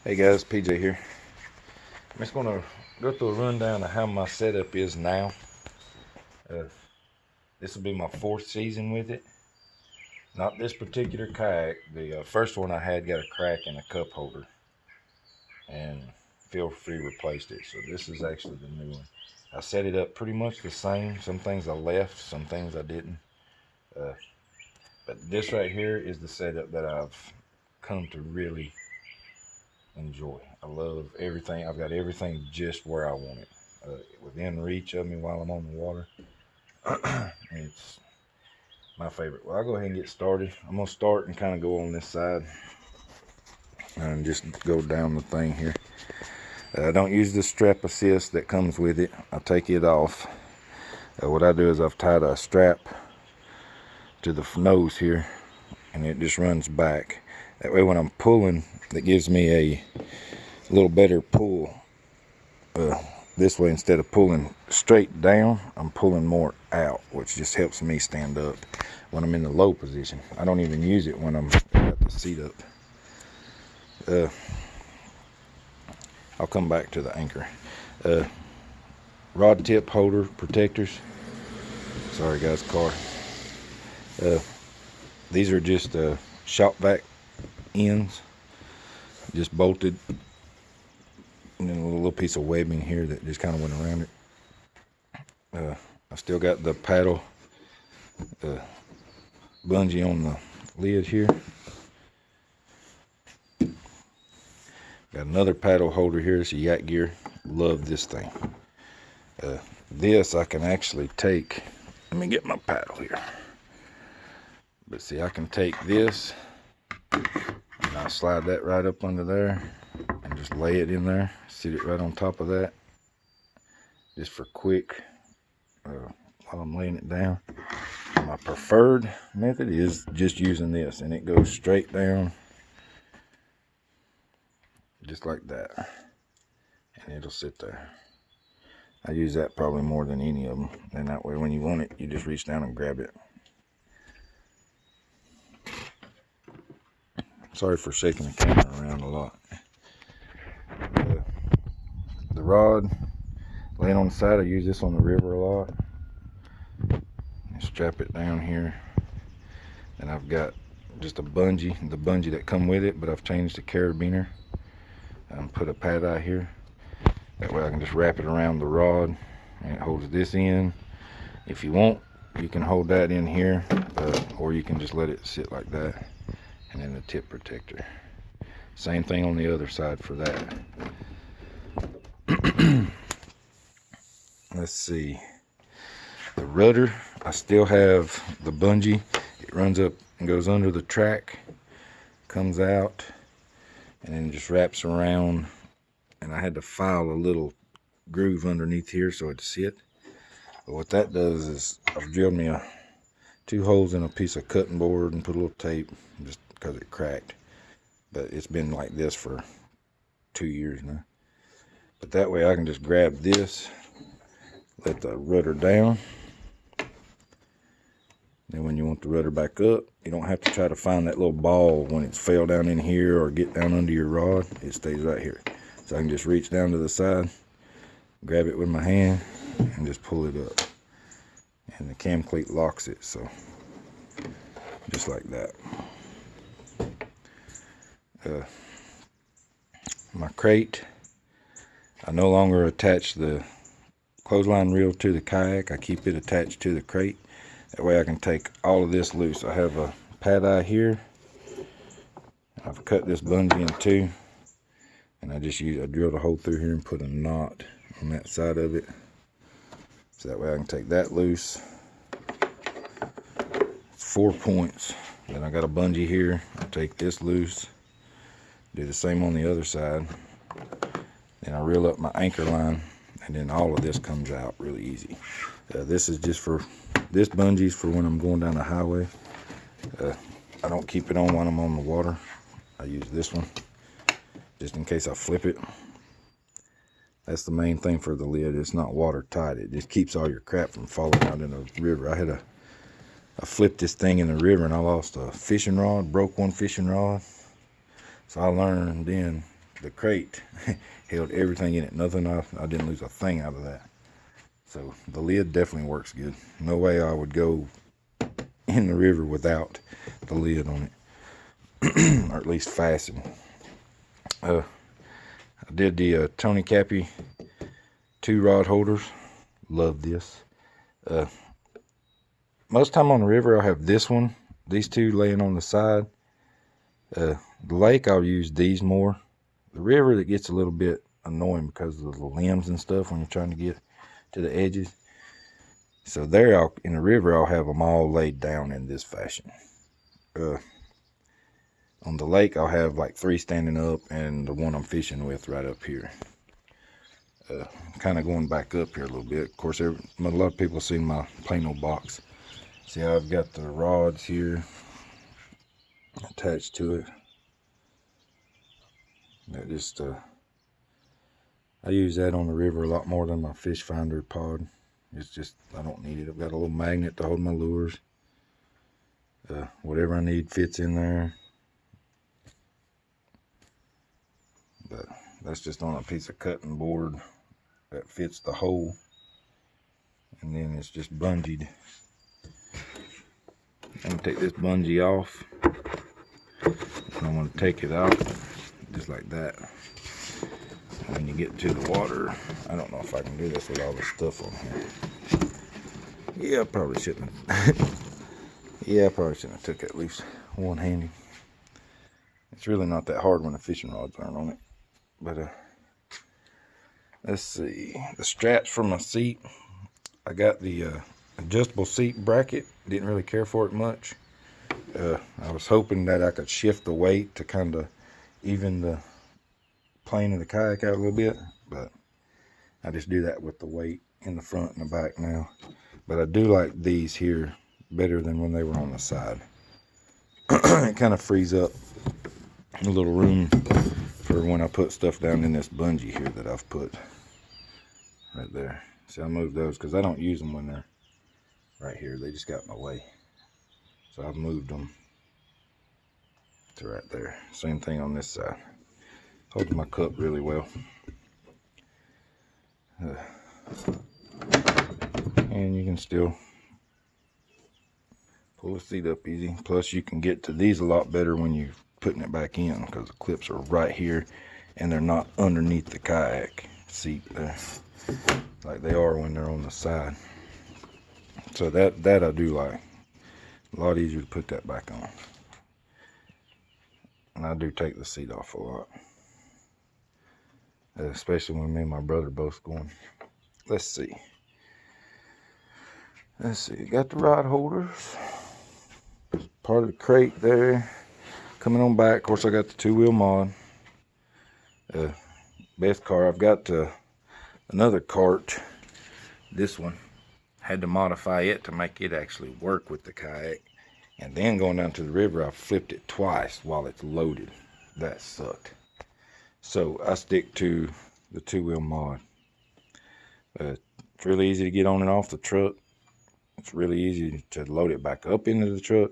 Hey guys, PJ here. I'm just going to go through a rundown of how my setup is now. This will be my 4th season with it. Not this particular kayak. The first one I had got a crack in a cup holder, and Feelfree replaced it. So this is actually the new one. I set it up pretty much the same. Some things I left, some things I didn't. But this right here is the setup that I've come to really enjoy. I love everything. I've got everything just where I want it, within reach of me while I'm on the water. It's my favorite. Well, I'll go ahead and get started. I'm gonna start and kind of go on this side and just go down the thing here. I don't use the strap assist that comes with it. I take it off. What I do is I've tied a strap to the nose here, and it just runs back. That way when I'm pulling, that gives me a little better pull. This way, instead of pulling straight down, I'm pulling more out, which just helps me stand up when I'm in the low position. I don't even use it when I'm got the seat up. I'll come back to the anchor. Rod tip holder protectors. Sorry guys, car. These are just shop vac ends, just bolted, and then a little piece of webbing here that just kind of went around it. I still got the paddle bungee on the lid here. Got another paddle holder here. It's a yak gear. Love this thing. This I can actually take. Let me get my paddle here. But see, I can take this and I'll slide that right up under there and just lay it in there. Sit it right on top of that, just for quick while I'm laying it down. My preferred method is just using this, and it goes straight down just like that, and it'll sit there. I use that probably more than any of them, and that way when you want it, you just reach down and grab it. Sorry for shaking the camera around a lot. The rod laying on the side, I use this on the river a lot. Strap it down here, and I've got just a bungee, the bungee that come with it, but I've changed the carabiner and put a pad eye here. That way I can just wrap it around the rod, and it holds this in. If you want, you can hold that in here, or you can just let it sit like that, and then the tip protector. Same thing on the other side for that. Let's see. The rudder, I still have the bungee. It runs up and goes under the track, comes out, and then just wraps around. And I had to file a little groove underneath here so it'd sit. But what that does is I've drilled me 2 holes in a piece of cutting board and put a little tape just because it cracked. But it's been like this for 2 years now. But that way I can just grab this, let the rudder down. Then when you want the rudder back up, you don't have to try to find that little ball when it's fell down in here or get down under your rod. It stays right here. So I can just reach down to the side, grab it with my hand, and just pull it up. And the cam cleat locks it, so just like that. My crate, I no longer attach the clothesline reel to the kayak. I keep it attached to the crate. That way I can take all of this loose. I have a pad eye here. I've cut this bungee in 2, and I drilled a hole through here and put a knot on that side of it. So that way I can take that loose. It's 4 points. Then I got a bungee here. I take this loose. Do the same on the other side. Then I reel up my anchor line, and then all of this comes out really easy. This is just for, this bungee's for when I'm going down the highway. I don't keep it on when I'm on the water. I use this one just in case I flip it. That's the main thing for the lid. It's not watertight. It just keeps all your crap from falling out in the river. I flipped this thing in the river and I lost a fishing rod, broke one fishing rod. So I learned then the crate held everything in it. Nothing, I didn't lose a thing out of that. So the lid definitely works good. No way I would go in the river without the lid on it, or at least fasten. I did the Tony Cappy 2 rod holders. Love this. Most time on the river I'll have this one, these 2 laying on the side. The lake I'll use these more. The river, it gets a little bit annoying because of the limbs and stuff when you're trying to get to the edges. So there, in the river, I'll have them all laid down in this fashion. On the lake, I'll have like 3 standing up and the one I'm fishing with right up here. Kind of going back up here a little bit. Of course, a lot of people have seen my plain old box. See how I've got the rods here attached to it. That just, I use that on the river a lot more than my fish finder pod. It's just, I don't need it. I've got a little magnet to hold my lures. Whatever I need fits in there. But that's just on a piece of cutting board that fits the hole. And then it's just bungeed. I'm going to take this bungee off. And I want to take it out just like that. And when you get to the water, I don't know if I can do this with all the stuff on here. Yeah, I probably shouldn't have. Yeah, I probably shouldn't have took at least one-handed. It's really not that hard when the fishing rods aren't on it. But let's see, the straps for my seat. I got the adjustable seat bracket. Didn't really care for it much. I was hoping that I could shift the weight to kind of even the plane of the kayak out a little bit, but I just do that with the weight in the front and the back now. But I do like these here better than when they were on the side. It kind of frees up a little room for when I put stuff down in this bungee here that I've put right there. See, I moved those because I don't use them when they're right here. They just got in my way. So I've moved them to right there. Same thing on this side. Holds my cup really well. And you can still pull the seat up easy. Plus you can get to these a lot better when you're putting it back in because the clips are right here and they're not underneath the kayak seat there like they are when they're on the side. So that I do like. A lot easier to put that back on. And I do take the seat off a lot. Especially when me and my brother both going. Let's see. Got the rod holders. Part of the crate there. Coming on back. Of course, I got the 2-wheel mod. Best car. I've got another cart. This one. Had to modify it to make it actually work with the kayak. And then going down to the river, I flipped it twice while it's loaded. That sucked. So I stick to the 2-wheel mod. It's really easy to get on and off the truck. It's really easy to load it back up into the truck.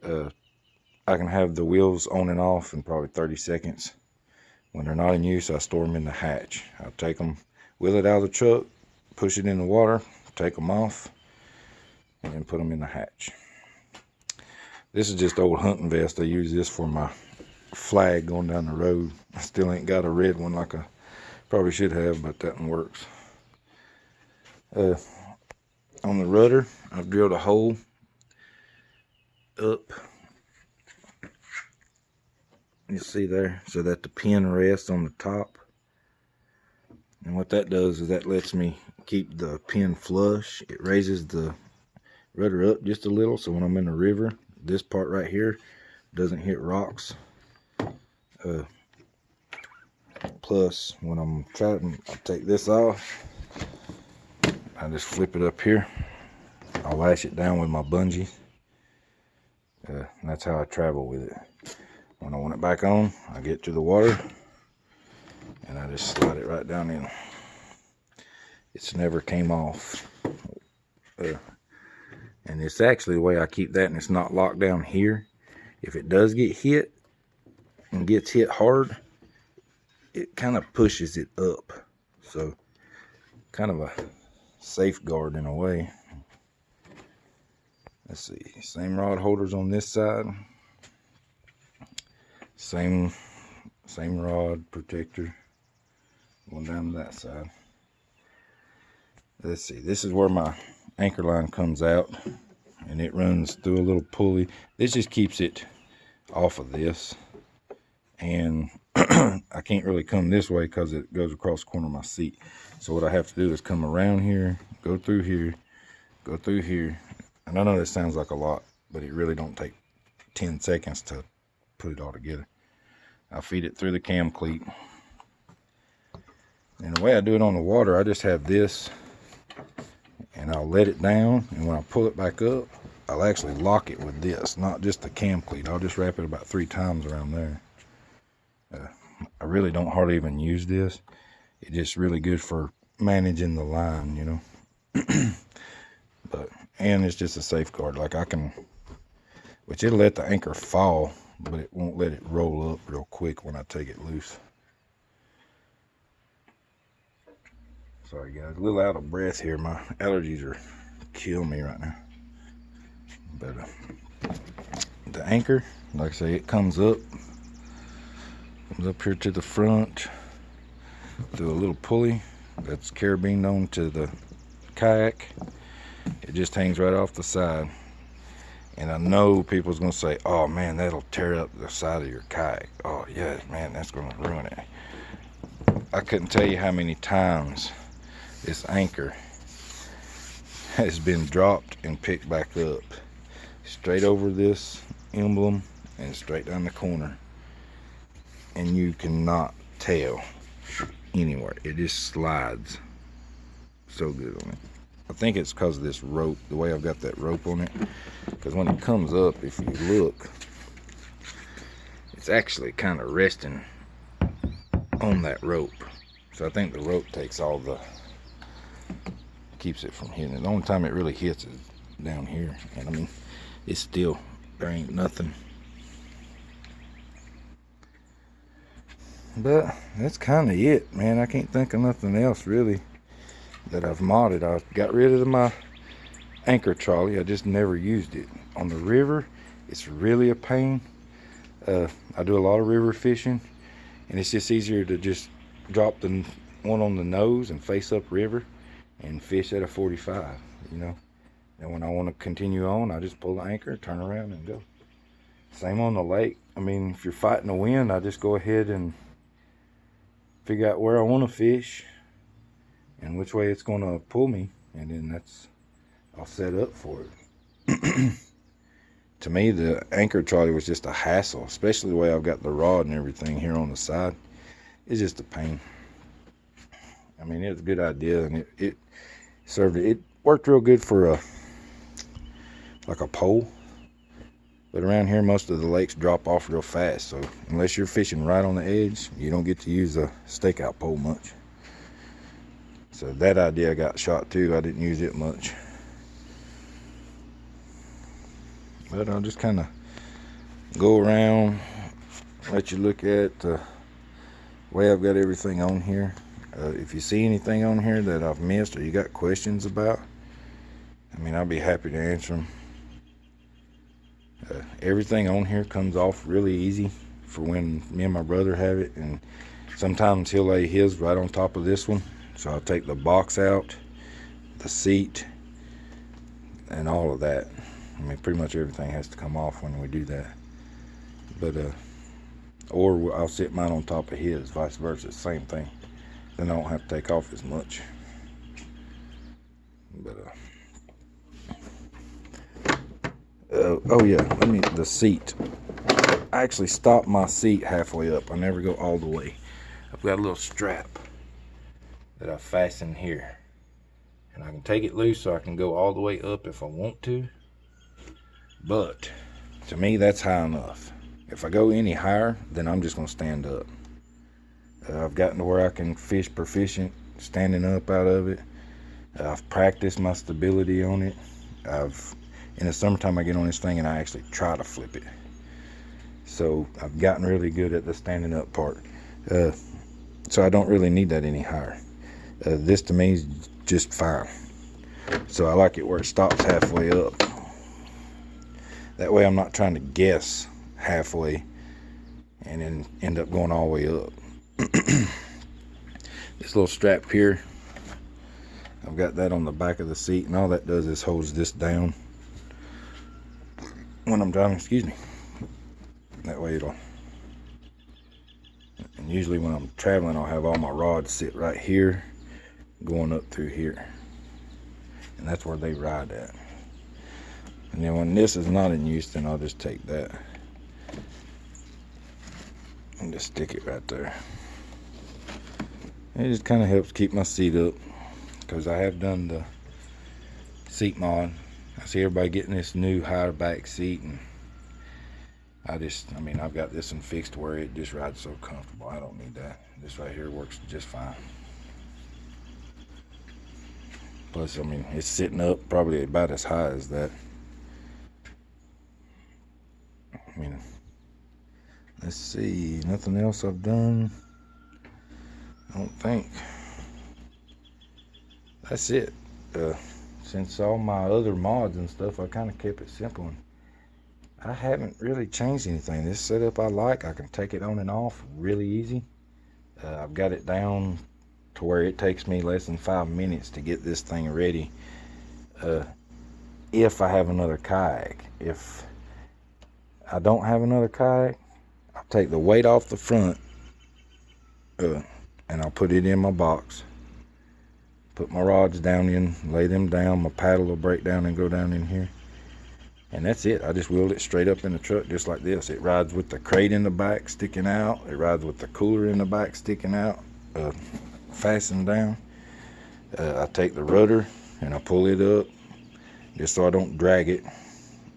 I can have the wheels on and off in probably 30 seconds. When they're not in use, I store them in the hatch. I'll take them, wheel it out of the truck, push it in the water, take them off, and then put them in the hatch. This is just old hunting vest. I use this for my flag going down the road. I still ain't got a red one like I probably should have, but that one works. On the rudder, I've drilled a hole up. You see there, so that the pin rests on the top. And what that does is that lets me keep the pin flush. It raises the rudder up just a little, so when I'm in the river, this part right here doesn't hit rocks. Plus, when I'm trying, I'll take this off. I just flip it up here. I'll lash it down with my bungee. And that's how I travel with it. When I want it back on, I get to the water and I just slide it right down in. It's never came off. And it's actually the way I keep that, and it's not locked down here. If it does get hit and gets hit hard, it kind of pushes it up. So kind of a safeguard in a way. Let's see, same rod holders on this side. Same rod protector going down to that side. Let's see, this is where my anchor line comes out, and it runs through a little pulley. This just keeps it off of this, and I can't really come this way because it goes across the corner of my seat. So what I have to do is come around here, go through here, go through here. And I know this sounds like a lot, but it really don't take 10 seconds to put it all together. I feed it through the cam cleat. And the way I do it on the water, I just have this, and I'll let it down, and when I pull it back up, I'll actually lock it with this, not just the cam cleat. I'll just wrap it about 3 times around there. I really don't hardly even use this. It's just really good for managing the line, you know. And it's just a safeguard. Like I can, which it'll let the anchor fall, but it won't let it roll up real quick when I take it loose. Sorry guys, a little out of breath here. My allergies are killing me right now. But the anchor, like I say, it comes up here to the front through a little pulley that's carabined on to the kayak. It just hangs right off the side. And I know people's gonna say, oh man, that'll tear up the side of your kayak. Oh yeah, man, that's gonna ruin it. I couldn't tell you how many times this anchor has been dropped and picked back up, straight over this emblem and straight down the corner, and you cannot tell anywhere. It just slides so good on it. I think it's because of this rope, the way I've got that rope on it, because when it comes up, if you look, it's actually kind of resting on that rope. So I think the rope takes all the, keeps it from hitting it. The only time it really hits is down here, and I mean, it's still, there ain't nothing. But that's kind of it, man. I can't think of nothing else really that I've modded. I got rid of my anchor trolley. I just never used it. On the river, it's really a pain. I do a lot of river fishing, and it's just easier to just drop the one on the nose and face up river and fish at a 45, you know. And when I want to continue on, I just pull the anchor, turn around, and go. Same on the lake. I mean, if you're fighting the wind, I just go ahead and figure out where I want to fish and which way it's going to pull me, and then I'll set up for it. To me, the anchor trolley was just a hassle, especially the way I've got the rod and everything here on the side. It's just a pain. I mean, it's a good idea, and it served it. It worked real good for like a pole. But around here, most of the lakes drop off real fast, so unless you're fishing right on the edge, you don't get to use a stakeout pole much. So that idea got shot too. I didn't use it much. But I'll just kind of go around, let you look at the way I've got everything on here. If you see anything on here that I've missed or you got questions about, I mean, I'll be happy to answer them. Everything on here comes off really easy for when me and my brother have it, and sometimes he'll lay his right on top of this one. So I'll take the box out, the seat, and all of that. I mean, pretty much everything has to come off when we do that. But or I'll sit mine on top of his, vice versa, same thing. Then I don't have to take off as much. But oh yeah, the seat. I actually stop my seat halfway up. I never go all the way. I've got a little strap that I fasten here, and I can take it loose so I can go all the way up if I want to. But to me, that's high enough. If I go any higher, then I'm just gonna stand up. I've gotten to where I can fish proficient standing up out of it. I've practiced my stability on it. In the summertime, I get on this thing and I actually try to flip it. So I've gotten really good at the standing up part. so I don't really need that any higher. This to me is just fine. So I like it where it stops halfway up. That way I'm not trying to guess halfway and then end up going all the way up. This little strap here, I've got that on the back of the seat, and all that does is holds this down when I'm driving, excuse me. That way it'll, and usually when I'm traveling, I'll have all my rods sit right here, going up through here. And that's where they ride at. And then when this is not in use, then I'll just take that and just stick it right there. It just kind of helps keep my seat up, because I have done the seat mod. I see everybody getting this new higher back seat, and I mean, I've got this one fixed where it just rides so comfortable. I don't need that. This right here works just fine. Plus, I mean, it's sitting up probably about as high as that. I mean, let's see, nothing else I've done. I don't think. That's it. Since all my other mods and stuff, I kind of kept it simple. And I haven't really changed anything. This setup I like. I can take it on and off really easy. I've got it down to where it takes me less than 5 minutes to get this thing ready. If I have another kayak. If I don't have another kayak, I'll take the weight off the front and I'll put it in my box. Put my rods down in, lay them down, my paddle will break down and go down in here. And that's it. I just wheeled it straight up in the truck just like this. It rides with the crate in the back sticking out. It rides with the cooler in the back sticking out, fastened down. I take the rudder and I pull it up just so I don't drag it,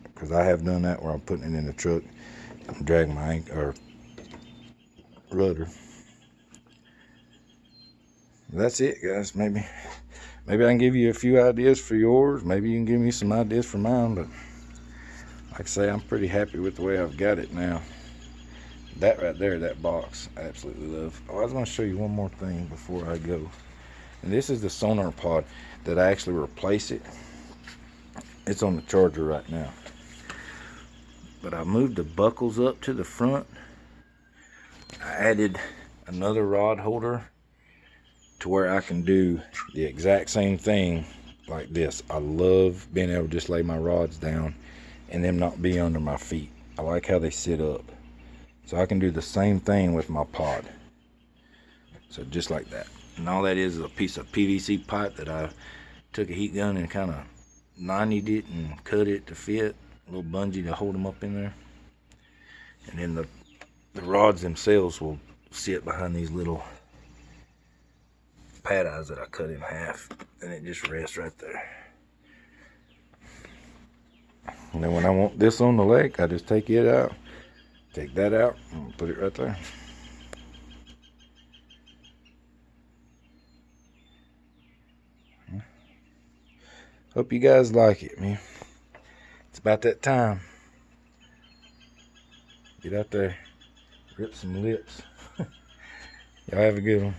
because I have done that where I'm putting it in the truck and drag my rudder. That's it, guys. Maybe I can give you a few ideas for yours. Maybe you can give me some ideas for mine, but like I say, I'm pretty happy with the way I've got it now. That right there, that box, I absolutely love. Oh, I was going to show you one more thing before I go. And this is the sonar pod that I actually replace it. It's on the charger right now. But I moved the buckles up to the front. I added another rod holder to where I can do the exact same thing like this. I love being able to just lay my rods down and them not be under my feet. I like how they sit up. So I can do the same thing with my pod. So just like that. And all that is a piece of PVC pipe that I took a heat gun and kind of 90'd it and cut it to fit. A little bungee to hold them up in there. And then the rods themselves will sit behind these little pad eyes that I cut in half, and it just rests right there. And then when I want this on the lake, I just take it out, take that out, and put it right there. Hope you guys like it, man. It's about that time. Get out there, rip some lips. Y'all have a good one.